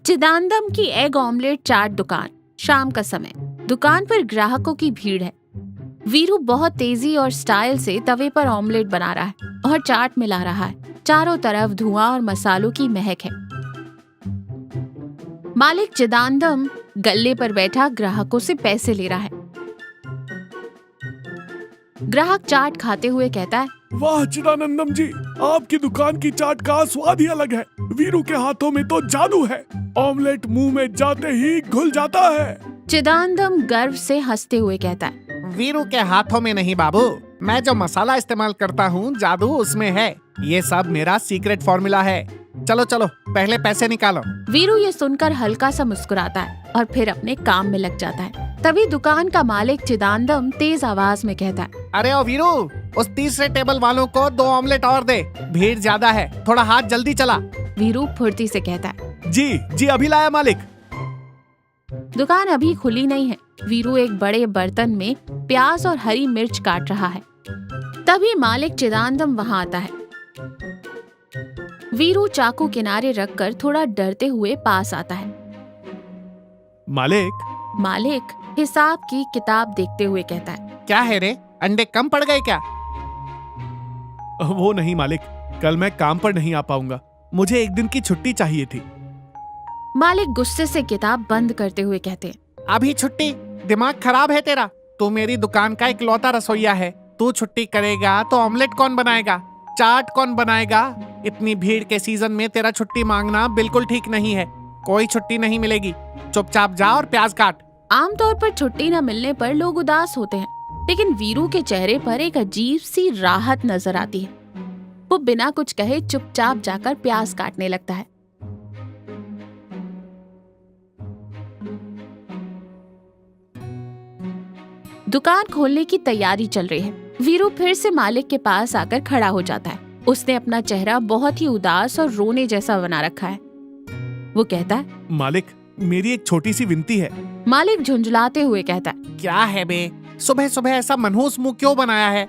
चिदानंदम की egg omelette चाट दुकान। शाम का समय, दुकान पर ग्राहकों की भीड़ है। वीरू बहुत तेजी और स्टाइल से तवे पर ऑमलेट बना रहा है और चाट मिला रहा है। चारों तरफ धुआं और मसालों की महक है। मालिक चिदानंदम गल्ले पर बैठा ग्राहकों से पैसे ले रहा है। ग्राहक चाट खाते हुए कहता है, वाह चिदानंदम जी, आपकी दुकान की चाट का स्वाद ही अलग है। वीरू के हाथों में तो जादू है, ऑमलेट मुंह में जाते ही घुल जाता है। चिदानंदम गर्व से हंसते हुए कहता है, वीरू के हाथों में नहीं बाबू, मैं जो मसाला इस्तेमाल करता हूँ जादू उसमें है। ये सब मेरा सीक्रेट फॉर्मूला है। चलो चलो पहले पैसे निकालो। वीरू ये सुनकर हल्का सा मुस्कुराता है और फिर अपने काम में लग जाता है। तभी दुकान का मालिक चिदानंदम तेज आवाज में कहता है, अरे ओ वीरू, उस तीसरे टेबल वालों को 2 ऑमलेट और दे, भीड़ ज्यादा है, थोड़ा हाथ जल्दी चला। वीरू फुर्ती से कहता है, जी अभी लाया मालिक। दुकान अभी खुली नहीं है। वीरू एक बड़े बर्तन में प्याज और हरी मिर्च काट रहा है। तभी मालिक चिदानंदम वहाँ आता है। वीरू चाकू किनारे रखकर थोड़ा डरते हुए पास आता है। मालिक हिसाब की किताब देखते हुए कहता है, क्या है रे, अंडे कम पड़ गए क्या? वो नहीं मालिक, कल मैं काम पर नहीं आ पाऊंगा, मुझे एक दिन की छुट्टी चाहिए थी। मालिक गुस्से से किताब बंद करते हुए कहते हैं, अभी छुट्टी? दिमाग खराब है तेरा? तू मेरी दुकान का इकलौता रसोइया है, तू छुट्टी करेगा तो ऑमलेट कौन बनाएगा, चाट कौन बनाएगा? इतनी भीड़ के सीजन में तेरा छुट्टी मांगना बिल्कुल ठीक नहीं है। कोई छुट्टी नहीं मिलेगी, चुपचाप जा और प्याज काट। आमतौर पर छुट्टी न मिलने पर लोग उदास होते हैं, लेकिन वीरू के चेहरे पर एक अजीब सी राहत नजर आती है। वो बिना कुछ कहे चुपचाप जाकर प्याज काटने लगता है। दुकान खोलने की तैयारी चल रही है। वीरू फिर से मालिक के पास आकर खड़ा हो जाता है। उसने अपना चेहरा बहुत ही उदास और रोने जैसा बना रखा है। वो कहता है, मालिक मेरी एक छोटी सी विनती है। मालिक झुंझलाते हुए कहता है, क्या है बे, सुबह सुबह ऐसा मनहूस मुंह क्यों बनाया है?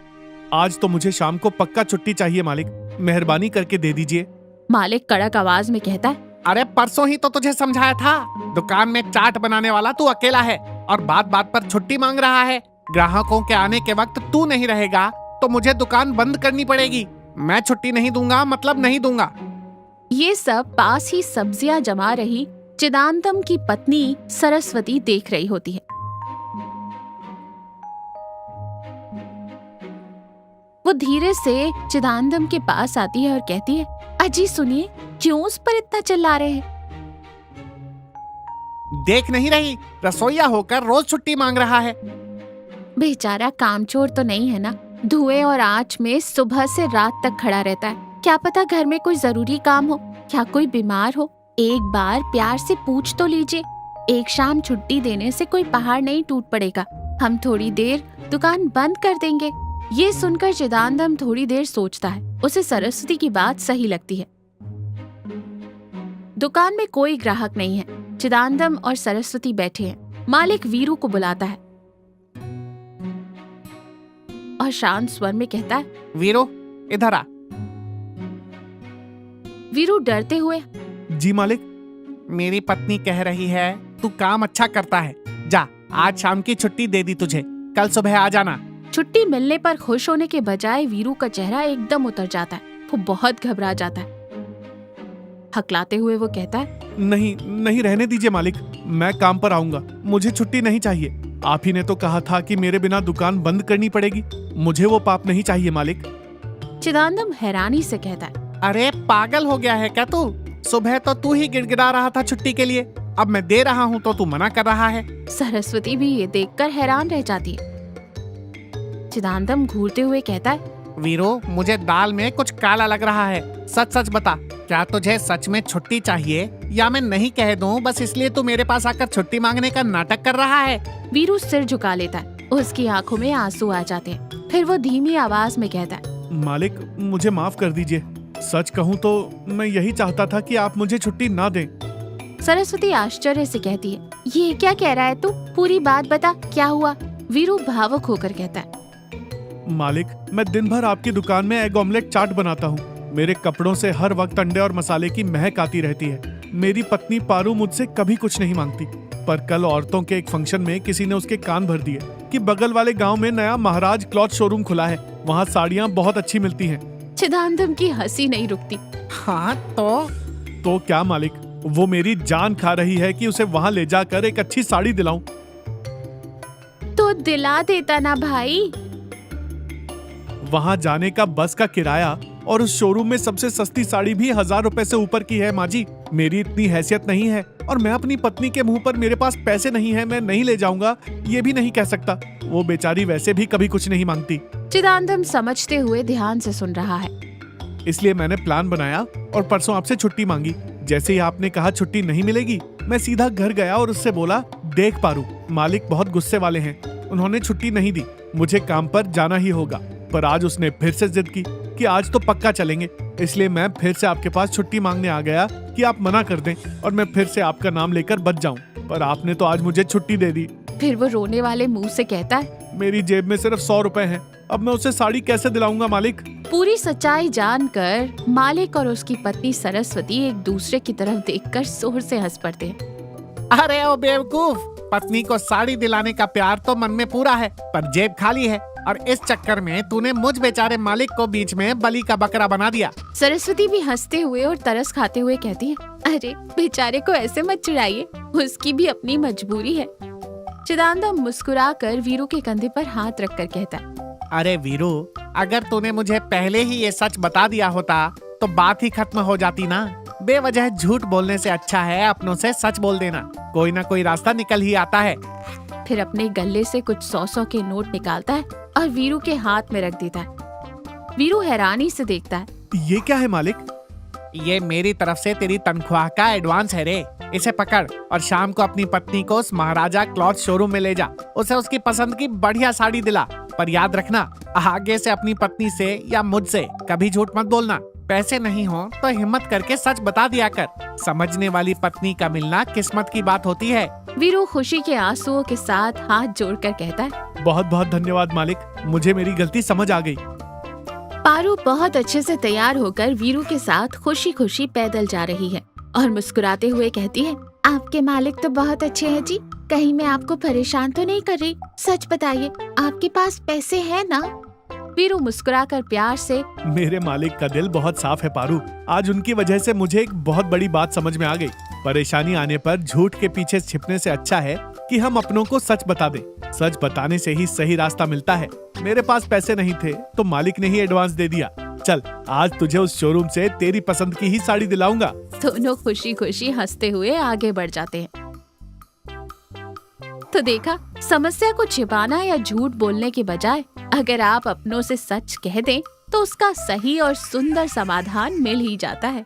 आज तो मुझे शाम को पक्का छुट्टी चाहिए मालिक, मेहरबानी करके दे दीजिए। मालिक कड़क आवाज में कहता है, अरे परसों ही तो तुझे समझाया था, दुकान में चाट बनाने वाला तू अकेला है और बात बात पर छुट्टी मांग रहा है। ग्राहकों के आने के वक्त तू नहीं रहेगा तो मुझे दुकान बंद करनी पड़ेगी। मैं छुट्टी नहीं दूंगा, मतलब नहीं दूंगा। ये सब पास ही सब्जियां जमा रही चिदानंदम की पत्नी सरस्वती देख रही होती है। वो धीरे से चिदानंदम के पास आती है और कहती है, अजी सुनिए, क्यों उस पर इतना चिल्ला रहे हैं? देख नहीं रही, रसोइया होकर रोज छुट्टी मांग रहा है। बेचारा कामचोर तो नहीं है ना, धुएं और आंच में सुबह से रात तक खड़ा रहता है। क्या पता घर में कोई जरूरी काम हो या कोई बीमार हो। एक बार प्यार से पूछ तो लीजिए। एक शाम छुट्टी देने से कोई पहाड़ नहीं टूट पड़ेगा। हम थोड़ी देर दुकान बंद कर देंगे। ये सुनकर चिदानंदम थोड़ी देर सोचता है। उसे सरस्वती की बात सही लगती है। दुकान में कोई ग्राहक नहीं है। चिदानंदम और सरस्वती बैठे हैं। मालिक वीरू को बुलाता है और शांत स्वर में कहता है, वीरू इधर आ। वीरू डरते हुए, जी मालिक। मेरी पत्नी कह रही है तू काम अच्छा करता है, जा आज शाम की छुट्टी दे दी तुझे, कल सुबह आ जाना। छुट्टी मिलने पर खुश होने के बजाय वीरू का चेहरा एकदम उतर जाता है। वो बहुत घबरा जाता है। हकलाते हुए वो कहता है, नहीं रहने दीजिए मालिक, मैं काम पर आऊंगा, मुझे छुट्टी नहीं चाहिए। आप ही ने तो कहा था कि मेरे बिना दुकान बंद करनी पड़ेगी, मुझे वो पाप नहीं चाहिए मालिक। चिदानंदम हैरानी से कहता है, अरे पागल हो गया है क्या तू? सुबह तो तू ही गिड़गिड़ा रहा था छुट्टी के लिए, अब मैं दे रहा हूँ तो तू मना कर रहा है। सरस्वती भी ये देखकर हैरान रह जाती है। चिदानंदम घूरते हुए कहता है, वीरू मुझे दाल में कुछ काला लग रहा है, सच सच बता, क्या तुझे सच में छुट्टी चाहिए या मैं नहीं कह दूं बस इसलिए तू मेरे पास आकर छुट्टी मांगने का नाटक कर रहा है? वीरू सिर झुका लेता है। उसकी आंखों में आंसू आ जाते हैं। फिर वो धीमी आवाज में कहता है, मालिक मुझे माफ कर दीजिए, सच कहूँ तो मैं यही चाहता था कि आप मुझे छुट्टी ना दें। सरस्वती आश्चर्य से कहती है, ये क्या कह रहा है तू? पूरी बात बता, क्या हुआ? वीरू भावुक होकर कहता है, मालिक मैं दिन भर आपकी दुकान में एग ऑमलेट चाट बनाता हूँ। मेरे कपड़ों से हर वक्त अंडे और मसाले की महक आती रहती है। मेरी पत्नी पारू मुझसे कभी कुछ नहीं मांगती, पर कल औरतों के एक फंक्शन में किसी ने उसके कान भर दिए कि बगल वाले गांव में नया महाराज क्लॉथ शोरूम खुला है, वहाँ साड़ियाँ बहुत अच्छी मिलती हैं। चिदानंदम की हंसी नहीं रुकती। हाँ तो क्या मालिक, वो मेरी जान खा रही है कि उसे वहाँ ले जाकर एक अच्छी साड़ी दिलाऊं। तो दिला देता ना भाई। वहाँ जाने का बस का किराया और उस शोरूम में सबसे सस्ती साड़ी भी 1000 रुपए से ऊपर की है माँ जी। मेरी इतनी हैसियत नहीं है और मैं अपनी पत्नी के मुंह पर मेरे पास पैसे नहीं है मैं नहीं ले जाऊंगा ये भी नहीं कह सकता। वो बेचारी वैसे भी कभी कुछ नहीं मांगती। चिदानंदम समझते हुए ध्यान से सुन रहा है। इसलिए मैंने प्लान बनाया और परसों आपसे छुट्टी मांगी। जैसे ही आपने कहा छुट्टी नहीं मिलेगी, मैं सीधा घर गया और उससे बोला, देख पारू, मालिक बहुत गुस्से वाले हैं, उन्होंने छुट्टी नहीं दी, मुझे काम पर जाना ही होगा। पर आज उसने फिर से जिद की कि आज तो पक्का चलेंगे। इसलिए मैं फिर से आपके पास छुट्टी मांगने आ गया कि आप मना कर दें और मैं फिर से आपका नाम लेकर बच जाऊं। पर आपने तो आज मुझे छुट्टी दे दी। फिर वो रोने वाले मुंह से कहता है, मेरी जेब में सिर्फ 100 रुपए हैं, अब मैं उसे साड़ी कैसे दिलाऊंगा मालिक। पूरी सच्चाई जानकर मालिक और उसकी पत्नी सरस्वती एक दूसरे की तरफ देखकर जोर से हंस पड़ते हैं। अरे ओ बेवकूफ, पत्नी को साड़ी दिलाने का प्यार तो मन में पूरा है पर जेब खाली है, और इस चक्कर में तूने मुझ बेचारे मालिक को बीच में बलि का बकरा बना दिया। सरस्वती भी हंसते हुए और तरस खाते हुए कहती है, अरे बेचारे को ऐसे मत चिढ़ाइए, उसकी भी अपनी मजबूरी है। चिदानंदम मुस्कुराकर वीरू के कंधे पर हाथ रखकर कहता है, अरे वीरू, अगर तूने मुझे पहले ही ये सच बता दिया होता तो बात ही खत्म हो जाती ना। बेवजह झूठ बोलने से अच्छा है अपनों से सच बोल देना, कोई ना कोई रास्ता निकल ही आता है। फिर अपने गले से कुछ 100 के नोट निकालता है और वीरू के हाथ में रख देता है। वीरू हैरानी से देखता है। ये क्या है मालिक? ये मेरी तरफ से तेरी तनख्वाह का एडवांस है रे, इसे पकड़ और शाम को अपनी पत्नी को उस महाराजा क्लॉथ शोरूम में ले जा, उसे उसकी पसंद की बढ़िया साड़ी दिला। पर याद रखना, आगे से अपनी पत्नी से या मुझसे कभी झूठ मत बोलना। पैसे नहीं हो तो हिम्मत करके सच बता दिया कर, समझने वाली पत्नी का मिलना किस्मत की बात होती है। वीरू खुशी के आंसुओं के साथ हाथ जोड़कर कहता है, बहुत बहुत धन्यवाद मालिक, मुझे मेरी गलती समझ आ गई। पारू बहुत अच्छे से तैयार होकर वीरू के साथ खुशी खुशी पैदल जा रही है और मुस्कुराते हुए कहती है, आपके मालिक तो बहुत अच्छे हैं जी, कहीं मैं आपको परेशान तो नहीं कर रही, सच बताइए आपके पास पैसे हैं ना? वीरू मुस्कुराकर प्यार से, मेरे मालिक का दिल बहुत साफ है पारू, आज उनकी वजह से मुझे एक बहुत बड़ी बात समझ में आ गई। परेशानी आने पर झूठ के पीछे छिपने से अच्छा है कि हम अपनों को सच बता दें। सच बताने से ही सही रास्ता मिलता है। मेरे पास पैसे नहीं थे तो मालिक ने ही एडवांस दे दिया। चल, आज तुझे उस शोरूम से तेरी पसंद की ही साड़ी दिलाऊंगा। दोनों खुशी खुशी हंसते हुए आगे बढ़ जाते हैं। तो देखा, समस्या को छिपाना या झूठ बोलने के बजाय अगर आप अपनों से सच कह दें तो उसका सही और सुंदर समाधान मिल ही जाता है।